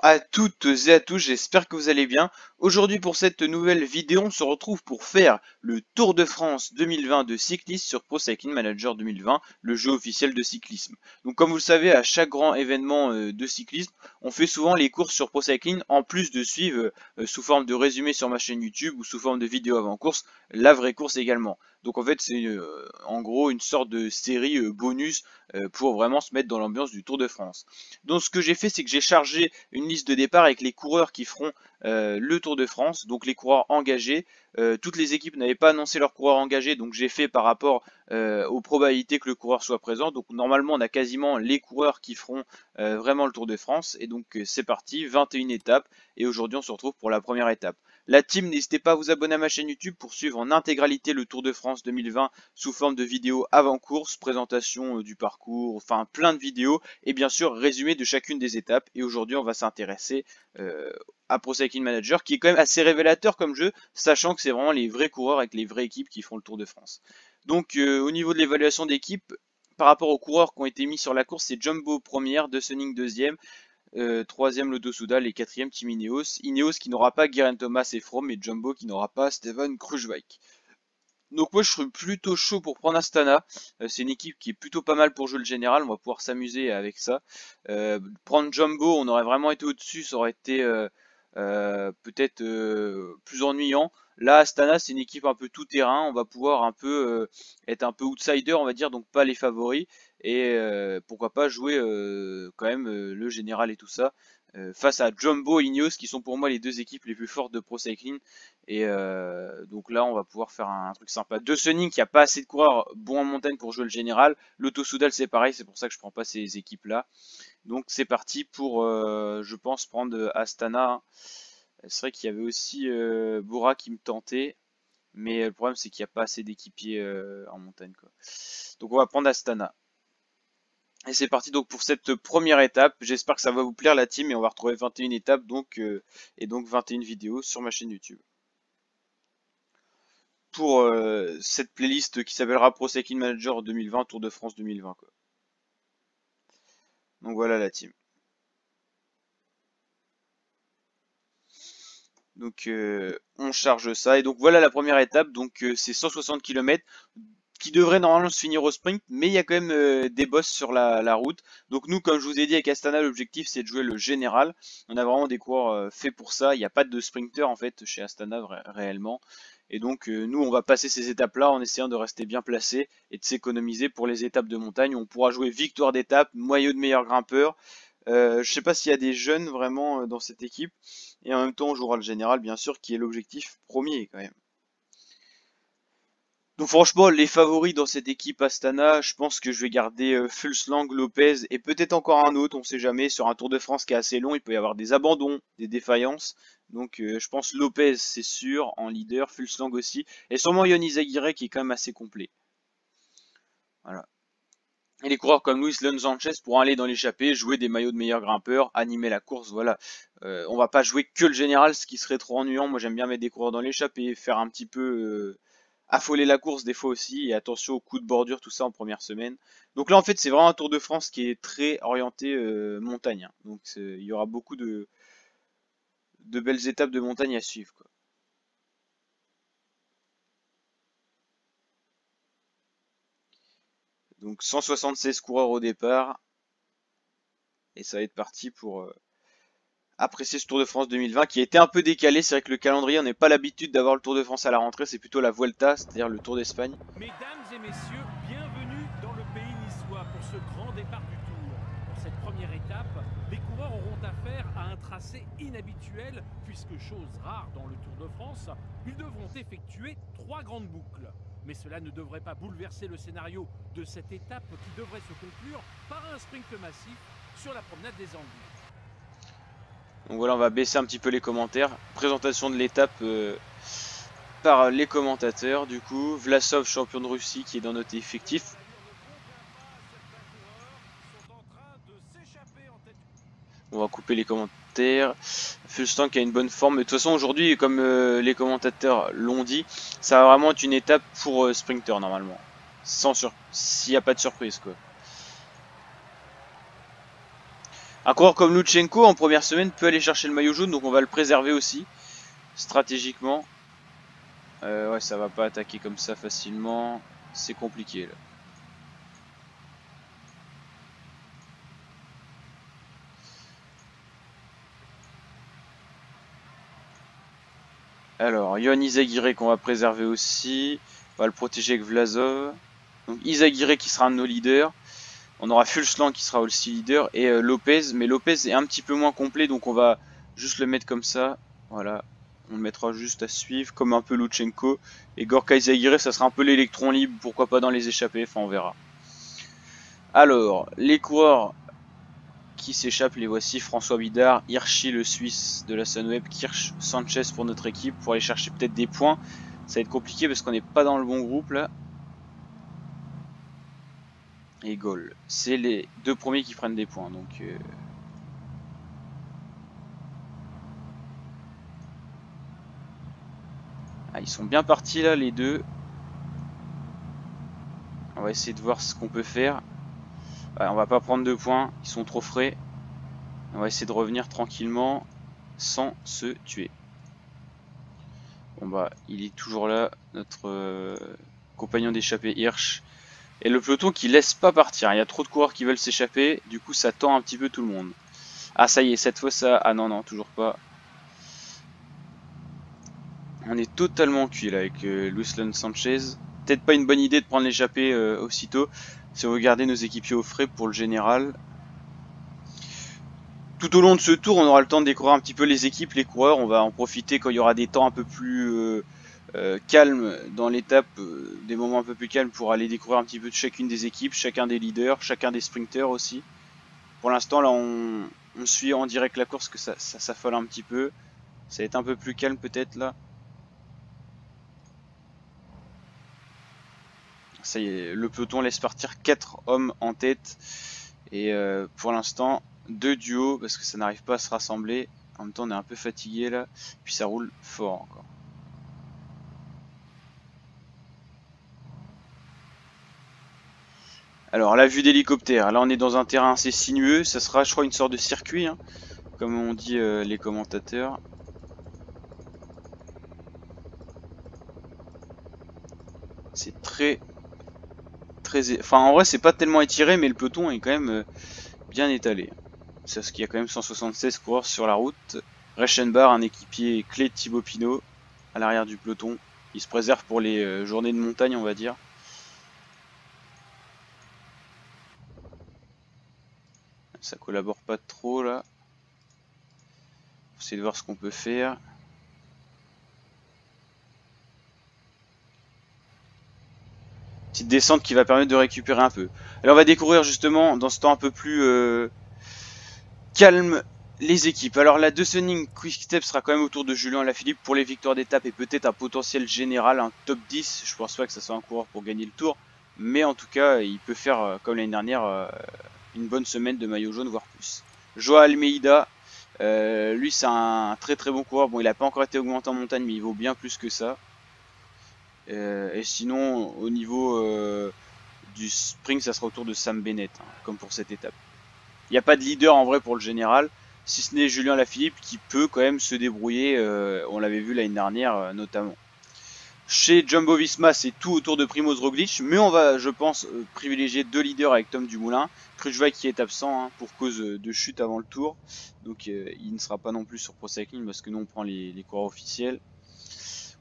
à toutes et à tous, j'espère que vous allez bien. Aujourd'hui pour cette nouvelle vidéo, on se retrouve pour faire le Tour de France 2020 de cyclisme sur Pro Cycling Manager 2020, le jeu officiel de cyclisme. Donc comme vous le savez, à chaque grand événement de cyclisme, on fait souvent les courses sur Pro Cycling, en plus de suivre sous forme de résumé sur ma chaîne YouTube ou sous forme de vidéo avant course, la vraie course également. Donc en fait c'est en gros une sorte de série bonus pour vraiment se mettre dans l'ambiance du Tour de France. Donc ce que j'ai fait, c'est que j'ai chargé une liste de départ avec les coureurs qui feront le Tour de France, donc les coureurs engagés. Toutes les équipes n'avaient pas annoncé leurs coureurs engagés, donc j'ai fait par rapport aux probabilités que le coureur soit présent. Donc normalement on a quasiment les coureurs qui feront vraiment le Tour de France. Et donc c'est parti, 21 étapes, et aujourd'hui on se retrouve pour la première étape. La team, n'hésitez pas à vous abonner à ma chaîne YouTube pour suivre en intégralité le Tour de France 2020 sous forme de vidéos avant course, présentation du parcours, enfin plein de vidéos et bien sûr résumé de chacune des étapes. Et aujourd'hui on va s'intéresser à Pro Cycling Manager, qui est quand même assez révélateur comme jeu, sachant que c'est vraiment les vrais coureurs avec les vraies équipes qui font le Tour de France. Donc au niveau de l'évaluation d'équipe, par rapport aux coureurs qui ont été mis sur la course, c'est Jumbo première, De Sunning deuxième, troisième Lotto Soudal et quatrième Team Ineos. Ineos qui n'aura pas Geraint Thomas et Froome, et Jumbo qui n'aura pas Steven Kruijswijk. Donc moi je serais plutôt chaud pour prendre Astana. C'est une équipe qui est plutôt pas mal pour jouer le général, on va pouvoir s'amuser avec ça. Prendre Jumbo, on aurait vraiment été au-dessus, ça aurait été peut-être plus ennuyant. Là Astana c'est une équipe un peu tout terrain, on va pouvoir un peu être un peu outsider on va dire, donc pas les favoris. Et pourquoi pas jouer quand même le général et tout ça. Face à Jumbo et Ineos qui sont pour moi les deux équipes les plus fortes de Pro Cycling. Et donc là on va pouvoir faire un truc sympa. De Sunning qui a pas assez de coureurs bons en montagne pour jouer le général. Lotto Soudal c'est pareil, c'est pour ça que je prends pas ces équipes là. Donc c'est parti pour je pense prendre Astana, hein. C'est vrai qu'il y avait aussi Bora qui me tentait, mais le problème c'est qu'il n'y a pas assez d'équipiers en montagne quoi. Donc on va prendre Astana. Et c'est parti donc pour cette première étape. J'espère que ça va vous plaire la team, et on va retrouver 21 étapes et donc 21 vidéos sur ma chaîne YouTube. Pour cette playlist qui s'appellera Pro Cycling Manager 2020, Tour de France 2020 quoi. Donc voilà la team. Donc on charge ça, et donc voilà la première étape. Donc c'est 160 km qui devrait normalement se finir au sprint, mais il y a quand même des bosses sur la route. Donc nous, comme je vous ai dit avec Astana, l'objectif c'est de jouer le général. On a vraiment des coureurs faits pour ça. Il n'y a pas de sprinter en fait chez Astana réellement. Et donc nous, on va passer ces étapes-là en essayant de rester bien placé et de s'économiser pour les étapes de montagne. On pourra jouer victoire d'étape, maillot de meilleur grimpeur. Je sais pas s'il y a des jeunes vraiment dans cette équipe. Et en même temps, on jouera le général, bien sûr, qui est l'objectif premier quand même. Donc franchement, les favoris dans cette équipe Astana, je pense que je vais garder Fulslang, Lopez et peut-être encore un autre, on sait jamais. Sur un Tour de France qui est assez long, il peut y avoir des abandons, des défaillances. Donc je pense Lopez, c'est sûr, en leader, Fulslang aussi. Et sûrement Yon Izagirre qui est quand même assez complet. Voilà. Et les coureurs comme Luis Leon Sanchez pourront aller dans l'échappée, jouer des maillots de meilleur grimpeur, animer la course, voilà. On va pas jouer que le général, ce qui serait trop ennuyant. Moi j'aime bien mettre des coureurs dans l'échappée, faire un petit peu affoler la course des fois aussi, et attention aux coups de bordure, tout ça en première semaine. Donc là en fait c'est vraiment un Tour de France qui est très orienté montagne, hein. Donc il y aura beaucoup de belles étapes de montagne à suivre quoi. Donc 176 coureurs au départ, et ça va être parti pour apprécier ce Tour de France 2020 qui a été un peu décalé. C'est vrai que le calendrier, on n'est pas l'habitude d'avoir le Tour de France à la rentrée, c'est plutôt la Vuelta, c'est-à-dire le Tour d'Espagne. Mesdames et messieurs, bienvenue dans le pays niçois pour ce grand départ du Tour. Pour cette première étape, les coureurs auront affaire à un tracé inhabituel puisque, chose rare dans le Tour de France, ils devront effectuer 3 grandes boucles. Mais cela ne devrait pas bouleverser le scénario de cette étape qui devrait se conclure par un sprint massif sur la promenade des Anglais. Donc voilà, on va baisser un petit peu les commentaires. Présentation de l'étape par les commentateurs. Du coup, Vlasov, champion de Russie, qui est dans notre effectif. On va couper les commentaires. Fulsang qui a une bonne forme. Mais de toute façon, aujourd'hui, comme les commentateurs l'ont dit, ça va vraiment être une étape pour sprinter normalement. S'il n'y a pas de surprise quoi. Un coureur comme Lutsenko en première semaine peut aller chercher le maillot jaune, donc on va le préserver aussi, stratégiquement. Ouais, ça va pas attaquer comme ça facilement, c'est compliqué là. Alors, Yohan Izagirre qu'on va préserver aussi, on va le protéger avec Vlasov. Donc Izagirre qui sera un de nos leaders. On aura Fulsland qui sera aussi leader et Lopez, mais Lopez est un petit peu moins complet, donc on va juste le mettre comme ça. Voilà, on le mettra juste à suivre, comme un peu Lutsenko. Et Gorka Izagirre, ça sera un peu l'électron libre, pourquoi pas dans les échappées, enfin on verra. Alors, les coureurs qui s'échappent, les voici: François Bidard, Hirschi le Suisse de la Sunweb, Kirch, Sanchez pour notre équipe, pour aller chercher peut-être des points. Ça va être compliqué parce qu'on n'est pas dans le bon groupe là. Et Gaulle. C'est les deux premiers qui prennent des points. Donc ah, ils sont bien partis là les deux. On va essayer de voir ce qu'on peut faire. On va pas prendre 2 points, ils sont trop frais. On va essayer de revenir tranquillement sans se tuer. Bon bah il est toujours là, notre compagnon d'échappée Hirsch. Et le peloton qui laisse pas partir, il y a trop de coureurs qui veulent s'échapper, du coup ça tend un petit peu tout le monde. Ah ça y est, cette fois ça... Ah non, non, toujours pas. On est totalement cuit là avec Luislan Sanchez. Peut-être pas une bonne idée de prendre l'échappée aussitôt. Si on veut garder nos équipiers au frais pour le général. Tout au long de ce tour, on aura le temps de découvrir un petit peu les équipes, les coureurs. On va en profiter quand il y aura des temps un peu plus calmes dans l'étape, des moments un peu plus calmes pour aller découvrir un petit peu de chacune des équipes, chacun des leaders, chacun des sprinters aussi. Pour l'instant, là, on suit en direct la course, que ça s'affole un petit peu. Ça va être un peu plus calme peut-être là. Ça y est, le peloton laisse partir 4 hommes en tête. Et pour l'instant, 2 duos parce que ça n'arrive pas à se rassembler. En même temps, on est un peu fatigué là. Puis ça roule fort encore. Alors, la vue d'hélicoptère. Là, on est dans un terrain assez sinueux. Ça sera, je crois, une sorte de circuit, hein, comme on dit les commentateurs. C'est très... Enfin, en vrai, c'est pas tellement étiré, mais le peloton est quand même bien étalé. C'est ce qu'il y a quand même 176 coureurs sur la route. Reichenbach, un équipier clé de Thibaut Pinot, à l'arrière du peloton. Il se préserve pour les journées de montagne, on va dire. Ça collabore pas trop là. Faut essayer de voir ce qu'on peut faire. Petite descente qui va permettre de récupérer un peu. Alors on va découvrir justement dans ce temps un peu plus calme les équipes. Alors la Deceuninck Quick Step sera quand même autour de Julien Alaphilippe pour les victoires d'étape et peut-être un potentiel général, un top 10. Je pense pas que ça soit un coureur pour gagner le tour, mais en tout cas il peut faire comme l'année dernière une bonne semaine de maillot jaune voire plus. Joao Almeida, lui c'est un très très bon coureur. Bon, il n'a pas encore été augmenté en montagne, mais il vaut bien plus que ça. Et sinon au niveau du sprint, ça sera autour de Sam Bennett, hein, comme pour cette étape. Il n'y a pas de leader en vrai pour le général, si ce n'est Julien Alaphilippe qui peut quand même se débrouiller, on l'avait vu l'année dernière notamment. Chez Jumbo Visma, c'est tout autour de Primoz Roglic, mais on va, je pense, privilégier 2 leaders avec Tom Dumoulin. Kruijswijk qui est absent hein, pour cause de chute avant le tour, donc il ne sera pas non plus sur Pro Cycling parce que nous on prend les coureurs officiels.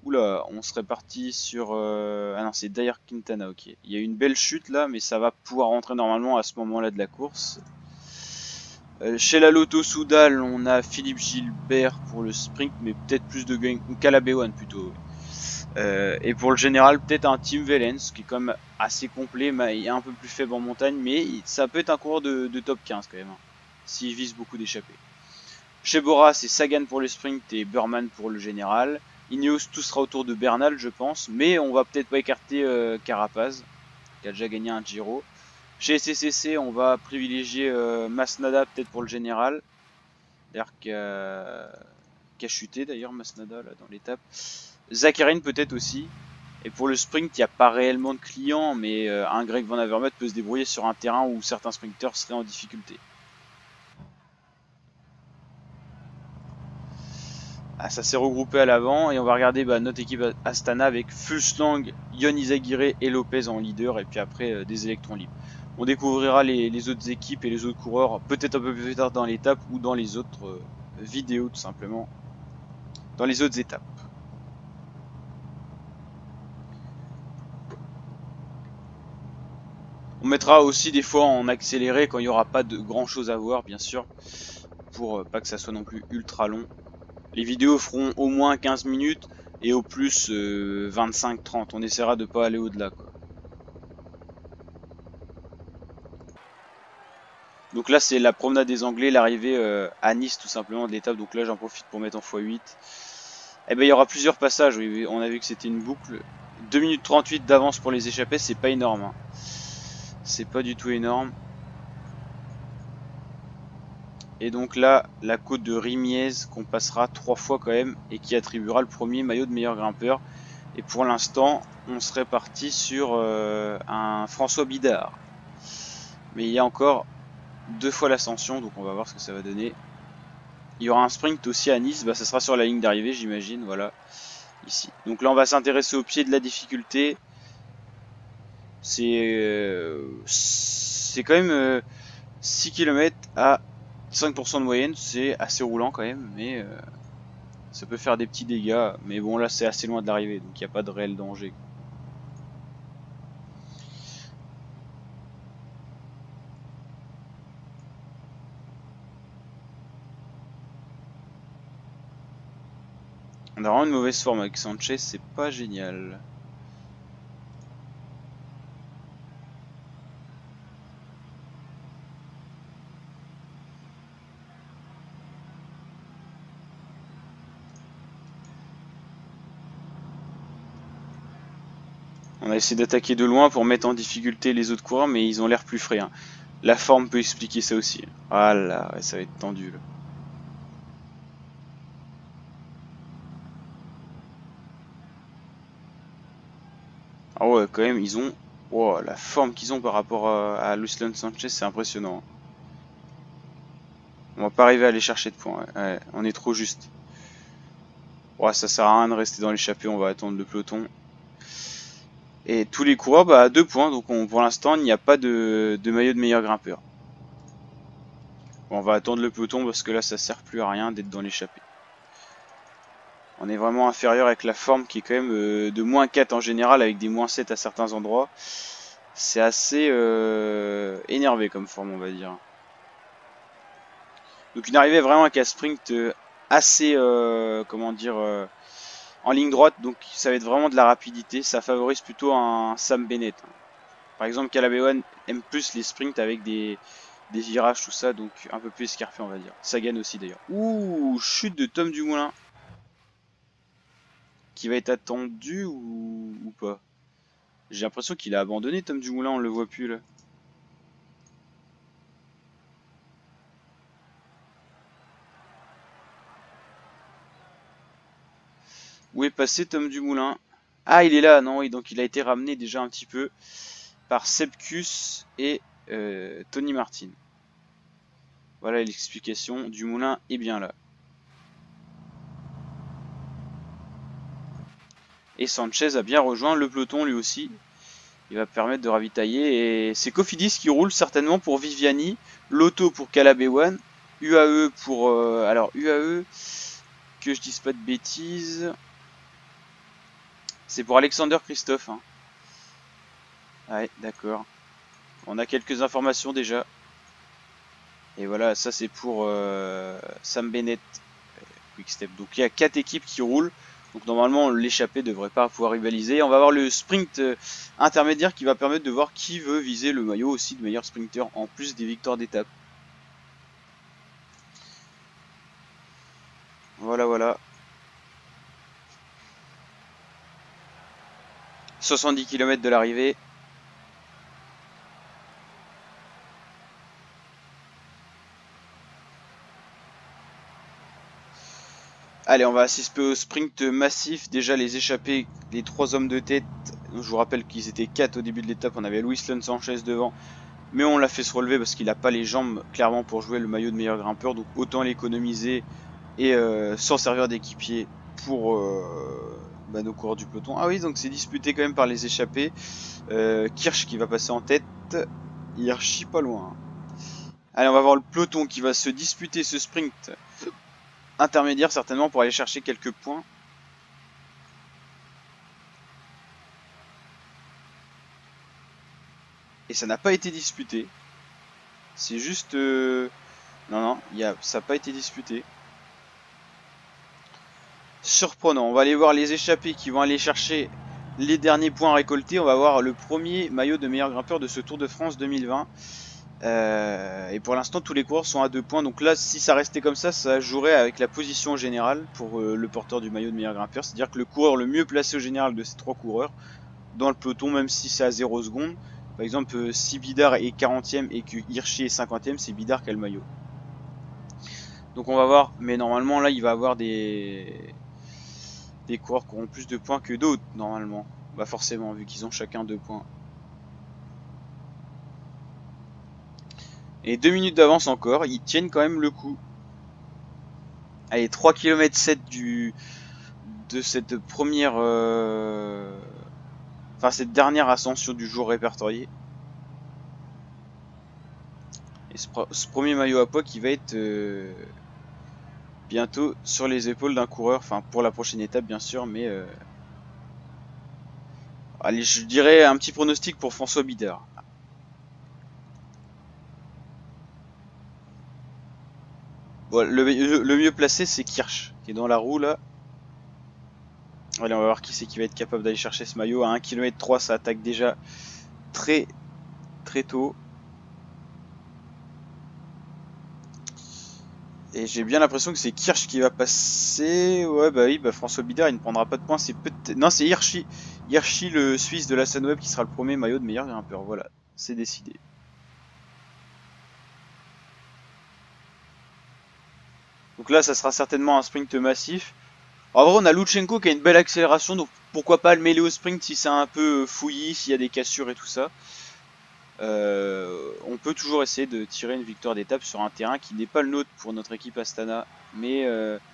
Oula, on serait parti sur... Ah non, c'est Dyer Quintana, ok. Il y a une belle chute là, mais ça va pouvoir rentrer normalement à ce moment-là de la course. Chez la Lotto Soudal, on a Philippe Gilbert pour le sprint, mais peut-être plus de gain... Calabewan plutôt. Et pour le général, peut-être un Tim Wellens, qui est quand même assez complet, mais il est un peu plus faible en montagne, mais ça peut être un coureur de top 15 quand même, hein, s'il vise beaucoup d'échappées. Chez Bora, c'est Sagan pour le sprint et Burman pour le général. Ineos, tout sera autour de Bernal, je pense, mais on va peut-être pas écarter Carapaz, qui a déjà gagné un Giro. Chez SCCC, on va privilégier Masnada peut-être pour le général, d'ailleurs qui a chuté d'ailleurs Masnada là dans l'étape. Zakharine peut-être aussi. Et pour le sprint, il n'y a pas réellement de clients, mais un Greg Van Avermaet peut se débrouiller sur un terrain où certains sprinters seraient en difficulté. Ah, ça s'est regroupé à l'avant et on va regarder notre équipe Astana avec Fulslang, Yon Izagirre et Lopez en leader et puis après des électrons libres. On découvrira les autres équipes et les autres coureurs peut-être un peu plus tard dans l'étape ou dans les autres vidéos tout simplement, dans les autres étapes. On mettra aussi des fois en accéléré quand il n'y aura pas de grand chose à voir bien sûr, pour pas que ça soit non plus ultra long. Les vidéos feront au moins 15 minutes et au plus 25-30. On essaiera de pas aller au-delà quoi. Donc là c'est la promenade des Anglais, l'arrivée à Nice tout simplement de l'étape. Donc là j'en profite pour mettre en x8. Et ben il y aura plusieurs passages, oui, on a vu que c'était une boucle. 2 minutes 38 d'avance pour les échappés, c'est pas énorme. Hein. C'est pas du tout énorme. Et donc là, la côte de Rimiez qu'on passera 3 fois quand même et qui attribuera le premier maillot de meilleur grimpeur. Et pour l'instant, on serait parti sur un François Bidard. Mais il y a encore 2 fois l'ascension, donc on va voir ce que ça va donner. Il y aura un sprint aussi à Nice, ça sera sur la ligne d'arrivée j'imagine, voilà, ici. Donc là on va s'intéresser au pied de la difficulté. C'est quand même 6 km à 5% de moyenne, c'est assez roulant quand même, mais ça peut faire des petits dégâts. Mais bon là c'est assez loin de l'arrivée, donc il n'y a pas de réel danger. On a vraiment une mauvaise forme avec Sanchez, c'est pas génial. On a essayé d'attaquer de loin pour mettre en difficulté les autres coureurs, mais ils ont l'air plus frais. Hein. La forme peut expliquer ça aussi. Ah là, ouais, ça va être tendu là. Ah ouais, quand même, ils ont... Oh, la forme qu'ils ont par rapport à Ruslan Sanchez, c'est impressionnant. On va pas arriver à aller chercher de points. Ouais. Ouais, on est trop juste. Ouais, ça sert à rien de rester dans l'échappée, on va attendre le peloton. Et tous les coureurs à 2 points, donc pour l'instant il n'y a pas de maillot de meilleur grimpeur. Bon, on va attendre le peloton parce que là ça sert plus à rien d'être dans l'échappée. On est vraiment inférieur avec la forme qui est quand même de moins 4 en général avec des moins 7 à certains endroits. C'est assez énervé comme forme on va dire. Donc une arrivée vraiment avec un sprint assez comment dire en ligne droite, donc ça va être vraiment de la rapidité, ça favorise plutôt un Sam Bennett. Par exemple Caleb Ewan aime plus les sprints avec des virages tout ça, donc un peu plus escarpé on va dire. Sagan aussi d'ailleurs. Ouh, chute de Tom Dumoulin. Qui va être attendu ou pas? J'ai l'impression qu'il a abandonné Tom Dumoulin, on le voit plus là. Où est passé Tom Dumoulin? Ah il est là, non oui, donc il a été ramené déjà un petit peu par Sepkus et Tony Martin. Voilà l'explication, Dumoulin est bien là. Et Sanchez a bien rejoint le peloton lui aussi. Il va permettre de ravitailler. Et c'est Cofidis qui roule certainement pour Viviani, Lotto pour Caleb Ewan, UAE pour... alors UAE, que je dise pas de bêtises, c'est pour Alexander Christophe. Hein. Ouais, d'accord. On a quelques informations déjà. Et voilà, ça c'est pour Sam Bennett, Quickstep. Donc il y a 4 équipes qui roulent. Donc normalement l'échappée devrait pas pouvoir rivaliser. On va avoir le sprint intermédiaire qui va permettre de voir qui veut viser le maillot aussi de meilleur sprinter en plus des victoires d'étape. Voilà, voilà. 70 km de l'arrivée. Allez, on va assister au sprint massif. Déjà les échappés, les 3 hommes de tête. Je vous rappelle qu'ils étaient 4 au début de l'étape. On avait Ruslan Sanchez devant. Mais on l'a fait se relever parce qu'il n'a pas les jambes clairement pour jouer le maillot de meilleur grimpeur. Donc autant l'économiser et s'en servir d'équipier pour nos coureurs du peloton. Ah oui, donc c'est disputé quand même par les échappés. Kirsch qui va passer en tête, Hirschi pas loin. Allez, on va voir le peloton qui va se disputer ce sprint intermédiaire certainement pour aller chercher quelques points. Et ça n'a pas été disputé. C'est juste... Non, ça n'a pas été disputé. Surprenant. On va aller voir les échappés qui vont aller chercher les derniers points récoltés. On va voir le premier maillot de meilleur grimpeur de ce Tour de France 2020. Et pour l'instant, tous les coureurs sont à 2 points. Donc là, si ça restait comme ça jouerait avec la position générale pour le porteur du maillot de meilleur grimpeur. C'est-à-dire que le coureur le mieux placé au général de ces 3 coureurs dans le peloton, même si c'est à 0 secondes. Par exemple, si Bidart est 40ème et que Hirschi est 50ème, c'est Bidart qui a le maillot. Donc on va voir, mais normalement là il va avoir des coureurs qui auront plus de points que d'autres, normalement. Bah forcément, vu qu'ils ont chacun 2 points. Et 2 minutes d'avance encore, ils tiennent quand même le coup. Allez, 3 km 7 de cette première... Enfin, cette dernière ascension du jour répertorié. Et ce premier maillot à poids qui va être bientôt sur les épaules d'un coureur. Enfin, pour la prochaine étape, bien sûr, mais... Allez, je dirais un petit pronostic pour François Bidart. Bon, le mieux placé, c'est Kirsch, qui est dans la roue, là. Allez, on va voir qui c'est qui va être capable d'aller chercher ce maillot. À 1 km 3, ça attaque déjà très tôt. Et j'ai bien l'impression que c'est Kirsch qui va passer. Ouais, bah oui, bah François Bidart, il ne prendra pas de points. C'est peut-être... Non, c'est Hirschi. Hirschi, le Suisse de la Sunweb, qui sera le premier maillot de meilleur grimpeur. Voilà, c'est décidé. Donc là, ça sera certainement un sprint massif. En vrai, on a Lutsenko qui a une belle accélération, donc pourquoi pas le mêler au sprint si c'est un peu fouillis, s'il y a des cassures et tout ça. On peut toujours essayer de tirer une victoire d'étape sur un terrain qui n'est pas le nôtre pour notre équipe Astana. Mais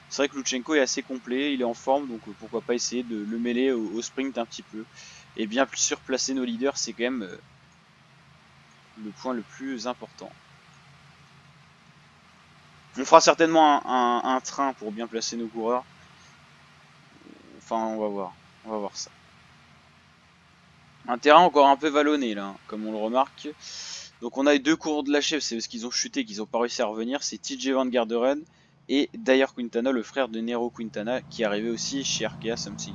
c'est vrai que Lutsenko est assez complet, il est en forme, donc pourquoi pas essayer de le mêler au sprint un petit peu. Et bien plus surplacer nos leaders, c'est quand même le point le plus important. On fera certainement un train pour bien placer nos coureurs. Enfin, on va voir ça. Un terrain encore un peu vallonné là, comme on le remarque. Donc on a les 2 coureurs de la chef, c'est parce qu'ils ont chuté, qu'ils n'ont pas réussi à revenir. C'est TJ Van Garderen et Dyer Quintana, le frère de Nero Quintana, qui est arrivé aussi chez Arkea Samsic.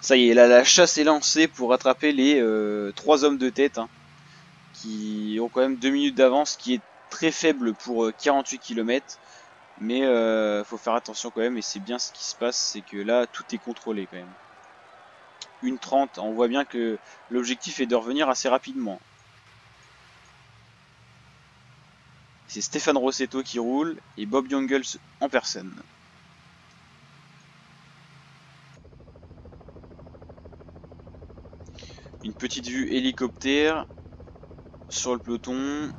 Ça y est, là la chasse est lancée pour rattraper les 3 hommes de tête, hein, qui ont quand même 2 minutes d'avance, qui est très faible pour 48 km. Mais faut faire attention quand même, et c'est bien ce qui se passe, c'est que là tout est contrôlé quand même. 1:30, on voit bien que l'objectif est de revenir assez rapidement. C'est Stéphane Rossetto qui roule et Bob Jungels en personne. Une petite vue hélicoptère sur le peloton.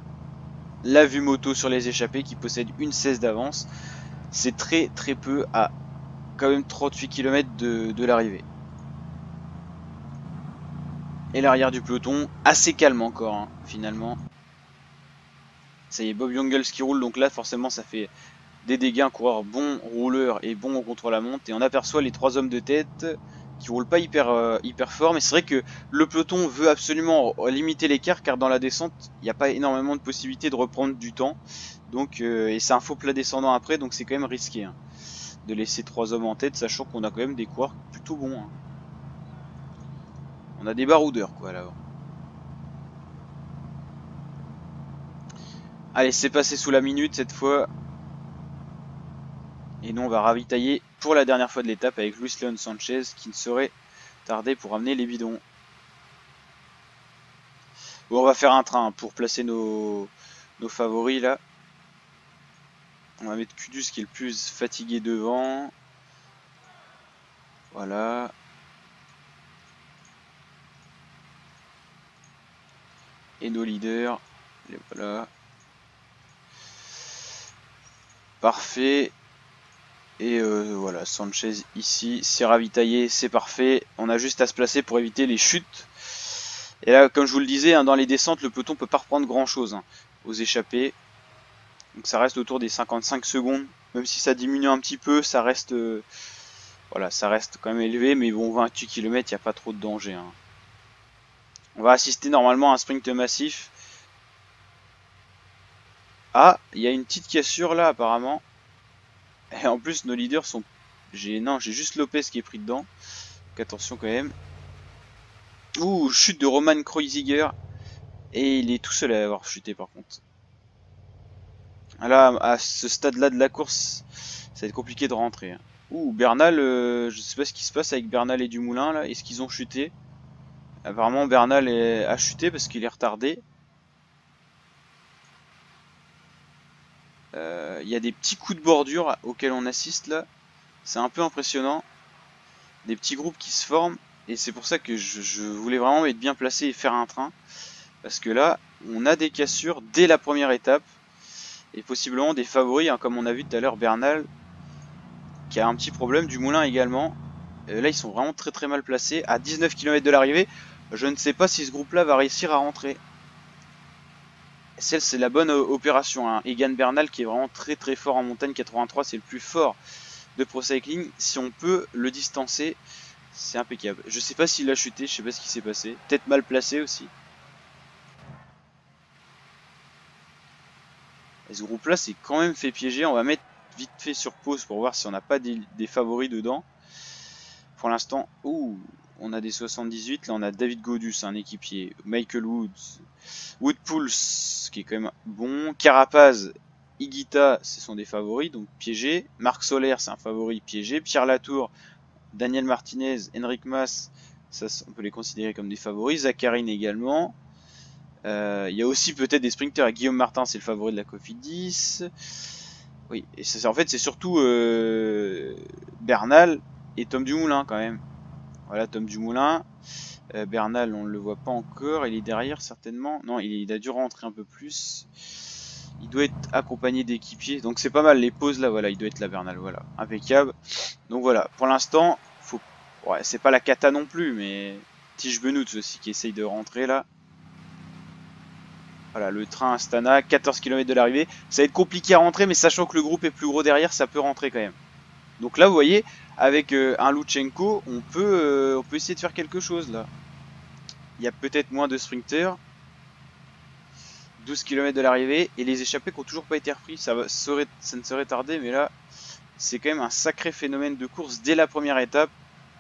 La vue moto sur les échappés qui possèdent une 16 d'avance. C'est très peu à quand même 38 km de l'arrivée. Et l'arrière du peloton, assez calme encore, hein, finalement. Ça y est, Bob Jungels qui roule, donc là forcément ça fait des dégâts, un coureur bon rouleur et bon contre la monte. Et on aperçoit les 3 hommes de tête qui roulent pas hyper fort, mais c'est vrai que le peloton veut absolument limiter l'écart car dans la descente il n'y a pas énormément de possibilités de reprendre du temps. Donc et c'est un faux plat descendant après, donc c'est quand même risqué, hein, de laisser 3 hommes en tête, sachant qu'on a quand même des coureurs plutôt bons, hein. On a des baroudeurs quoi là-bas. Allez, c'est passé sous la minute cette fois. Et nous on va ravitailler pour la dernière fois de l'étape avec Luis Leon Sanchez qui ne saurait tarder pour amener les bidons. Bon, on va faire un train pour placer nos favoris là. On va mettre Kudus qui est le plus fatigué devant. Voilà. Et nos leaders, les voilà. Parfait. Et voilà, Sanchez ici, c'est ravitaillé, c'est parfait. On a juste à se placer pour éviter les chutes. Et là, comme je vous le disais, hein, dans les descentes, le peloton peut pas reprendre grand chose hein, aux échappées. Donc ça reste autour des 55 secondes. Même si ça diminue un petit peu, ça reste voilà, ça reste quand même élevé. Mais bon, 28 km, il n'y a pas trop de danger. Hein. On va assister normalement à un sprint massif. Ah, il y a une petite cassure là apparemment. Et en plus nos leaders sont... j'ai juste Lopez qui est pris dedans. Donc attention quand même. Ouh, chute de Roman Kreuziger. Et il est tout seul à avoir chuté par contre. Là, à ce stade-là de la course, ça va être compliqué de rentrer. Hein. Ouh, Bernal, je sais pas ce qui se passe avec Bernal et Dumoulin là. Est-ce qu'ils ont chuté? Apparemment Bernal a chuté parce qu'il est retardé. Il y a des petits coups de bordure auxquels on assiste là. C'est un peu impressionnant. Des petits groupes qui se forment. Et c'est pour ça que je voulais vraiment être bien placé et faire un train. Parce que là, on a des cassures dès la première étape. Et possiblement des favoris, hein, comme on a vu tout à l'heure Bernal. Qui a un petit problème, Dumoulin également. Là, ils sont vraiment très mal placés. À 19 km de l'arrivée, je ne sais pas si ce groupe-là va réussir à rentrer. Celle, c'est la bonne opération. Hein. Egan Bernal qui est vraiment très fort en montagne. 83, c'est le plus fort de Pro Cycling. Si on peut le distancer, c'est impeccable. Je sais pas s'il a chuté, je sais pas ce qui s'est passé. Peut-être mal placé aussi. Et ce groupe-là, c'est quand même fait piéger. On va mettre vite fait sur pause pour voir si on n'a pas des favoris dedans. Pour l'instant, on a des 78. Là, on a David Godus, un équipier. Michael Woods. Woodpulse, qui est quand même bon. Carapaz, Higuita, ce sont des favoris, donc piégés. Marc Soler, c'est un favori piégé. Pierre Latour, Daniel Martinez, Henrik Mas, ça, on peut les considérer comme des favoris. Zacharine également. Il y a aussi peut-être des sprinters. Guillaume Martin, c'est le favori de la Cofidis. Oui, et en fait, c'est surtout Bernal et Tom Dumoulin quand même. Voilà, Tom Dumoulin. Bernal, on ne le voit pas encore. Il est derrière certainement. Non, il a dû rentrer un peu plus. Il doit être accompagné d'équipiers. Donc c'est pas mal les pauses là. Voilà, il doit être là Bernal. Voilà, impeccable. Donc voilà, pour l'instant, faut... ouais, c'est pas la cata non plus, mais Tige Benoît aussi qui essaye de rentrer là. Voilà, le train Astana, 14 km de l'arrivée. Ça va être compliqué à rentrer, mais sachant que le groupe est plus gros derrière, ça peut rentrer quand même. Donc là, vous voyez, avec un Lutsenko, on peut essayer de faire quelque chose là. Il y a peut-être moins de sprinters. 12 km de l'arrivée. Et les échappés qui n'ont toujours pas été repris. Ça ne serait tardé, mais là, c'est quand même un sacré phénomène de course. Dès la première étape,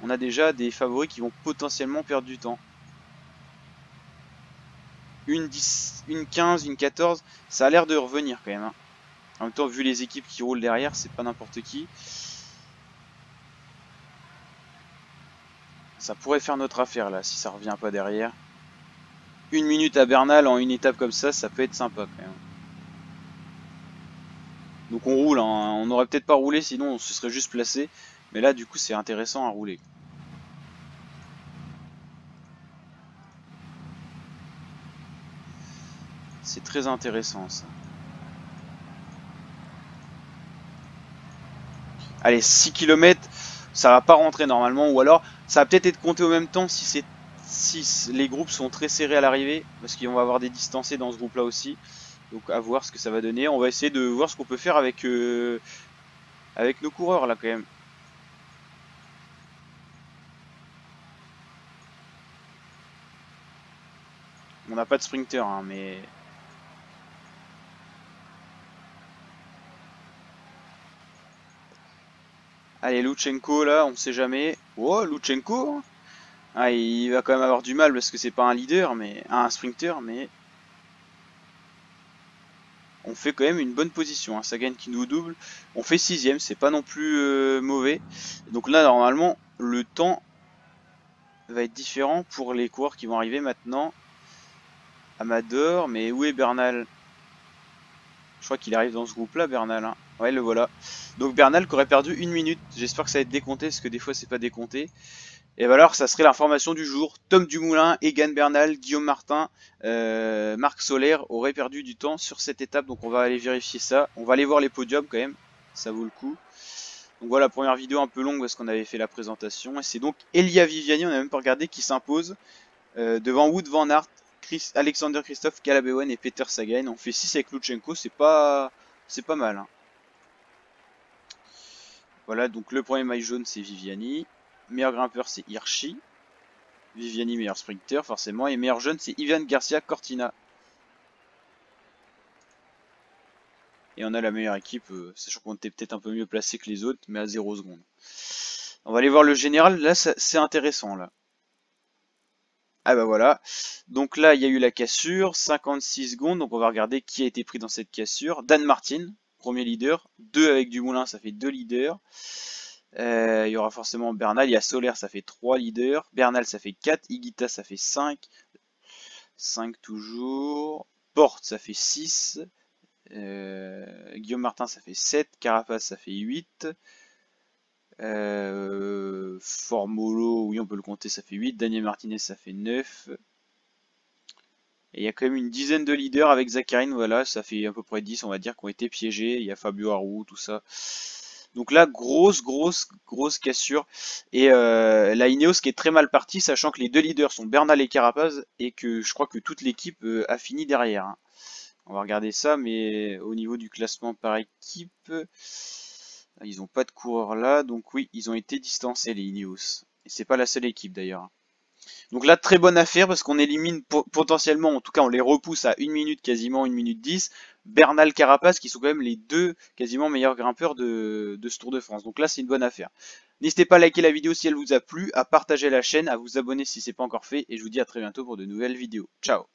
on a déjà des favoris qui vont potentiellement perdre du temps. Une 10, une 15, une 14, ça a l'air de revenir quand même. Hein. En même temps, vu les équipes qui roulent derrière, c'est pas n'importe qui. Ça pourrait faire notre affaire là, si ça revient pas derrière. Une minute à Bernal en une étape comme ça peut être sympa quand même. Donc on roule, hein. On n'aurait peut-être pas roulé, sinon on se serait juste placé. Mais là, du coup, c'est intéressant à rouler. C'est très intéressant ça. Allez, 6 km, ça va pas rentrer normalement. Ou alors, ça va peut-être être compté au même temps si les groupes sont très serrés à l'arrivée. Parce qu'on va avoir des distancés dans ce groupe là aussi. Donc à voir ce que ça va donner. On va essayer de voir ce qu'on peut faire avec, avec nos coureurs là quand même. On n'a pas de sprinter, hein, mais... Allez, Lutsenko, là, on sait jamais. Oh, Lutsenko, ah, il va quand même avoir du mal parce que c'est pas un leader, mais un sprinter, mais... On fait quand même une bonne position. Hein. Sagan qui nous double. On fait 6ème, c'est pas non plus mauvais. Donc là, normalement, le temps va être différent pour les coureurs qui vont arriver maintenant. Amador, mais où est Bernal? Je crois qu'il arrive dans ce groupe-là, Bernal. Hein. Ouais, le voilà. Donc Bernal qui aurait perdu une minute. J'espère que ça va être décompté, parce que des fois c'est pas décompté. Et alors, ça serait l'information du jour. Tom Dumoulin, Egan Bernal, Guillaume Martin, Marc Soler auraient perdu du temps sur cette étape. Donc on va aller vérifier ça. On va aller voir les podiums quand même. Ça vaut le coup. Donc voilà, première vidéo un peu longue parce qu'on avait fait la présentation. Et c'est donc Elia Viviani, on n'a même pas regardé, qui s'impose devant Wout van Aert, Alexander Christophe, Caleb Ewan et Peter Sagan. On fait 6 avec Lutsenko, c'est pas mal. Hein. Voilà, donc le premier maillot jaune c'est Viviani. Meilleur grimpeur c'est Hirschi. Viviani meilleur sprinter forcément. Et meilleur jeune c'est Ivan Garcia Cortina. Et on a la meilleure équipe, sachant qu'on était peut-être un peu mieux placé que les autres, mais à 0 secondes. On va aller voir le général, là c'est intéressant là. Ah bah voilà, donc là il y a eu la cassure, 56 secondes, donc on va regarder qui a été pris dans cette cassure. Dan Martin, premier leader, 2 avec Dumoulin, ça fait 2 leaders. Il y aura forcément Bernal, il y a Soler, ça fait 3 leaders. Bernal, ça fait 4, Higuita, ça fait 5. 5 toujours. Porte, ça fait 6. Guillaume Martin, ça fait 7. Carapace, ça fait 8. Formolo, oui, on peut le compter, ça fait 8. Daniel Martinez, ça fait 9. Et il y a quand même une dizaine de leaders avec Zakharine, voilà, ça fait à peu près 10, on va dire, qui ont été piégés. Il y a Fabio Aru, tout ça. Donc là, grosse cassure. Et la Ineos qui est très mal partie, sachant que les deux leaders sont Bernal et Carapaz, et que je crois que toute l'équipe a fini derrière. Hein. On va regarder ça, mais au niveau du classement par équipe, ils n'ont pas de coureur là, donc oui, ils ont été distancés les Ineos. Et c'est pas la seule équipe d'ailleurs. Donc là, très bonne affaire parce qu'on élimine potentiellement, en tout cas on les repousse à 1 minute quasiment, 1 minute 10, Bernal Carapace qui sont quand même les deux quasiment meilleurs grimpeurs de ce Tour de France. Donc là c'est une bonne affaire. N'hésitez pas à liker la vidéo si elle vous a plu, à partager la chaîne, à vous abonner si ce n'est pas encore fait et je vous dis à très bientôt pour de nouvelles vidéos. Ciao.